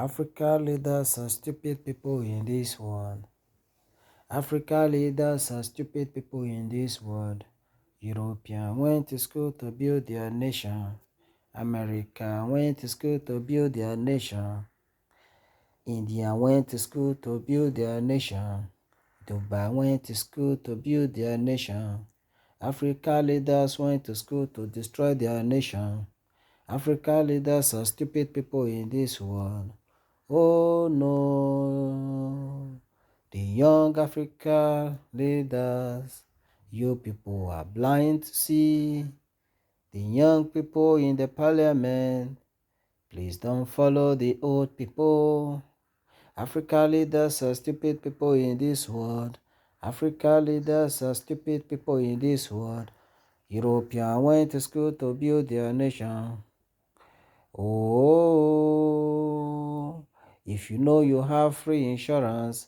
Africa leaders are stupid people in this world. Africa leaders are stupid people in this world. Europeans went to school to build their nation. America went to school to build their nation. India went to school to build their nation. Dubai went to school to build their nation. Africa leaders went to school to destroy their nation. Africa leaders are stupid people in this world. Oh no, the young Africa leaders, you people are blind to see. The young people in the parliament, please don't follow the old people. Africa leaders are stupid people in this world. Africa leaders are stupid people in this world. Europeans went to school to build their nation. Oh, if you know you have free insurance,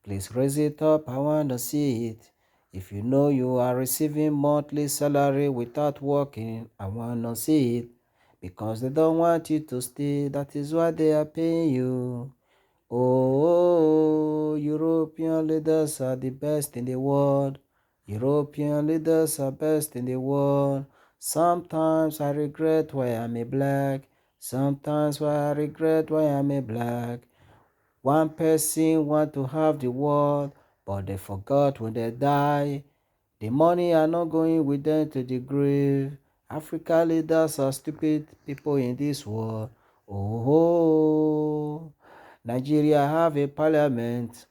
please raise it up. I want to see it. If you know you are receiving monthly salary without working, I want to see it. Because they don't want you to stay, that is why they are paying you. Oh, European leaders are the best in the world. European leaders are best in the world. Sometimes I regret why I'm a black. Sometimes I regret why I'm a black. One person want to have the world, but they forgot when they die. The money are not going with them to the grave. Africa leaders are stupid people in this world. Oh, Nigeria have a parliament.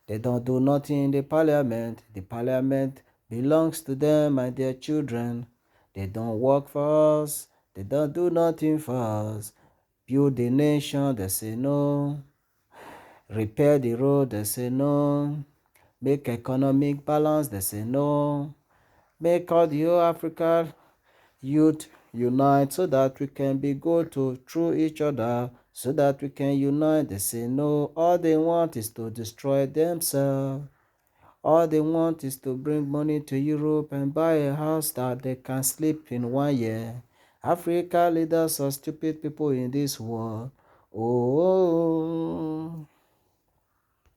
They don't do nothing in the parliament. The parliament belongs to them and their children. They don't work for us. They don't do nothing for us. Build the nation, they say no. Repair the road, they say no. Make economic balance, they say no. Make all the whole Africa youth unite so that we can be good to through each other, so that we can unite. They say no, all they want is to destroy themselves. All they want is to bring money to Europe and buy a house that they can sleep in 1 year. Africa leaders are stupid people in this world. Oh.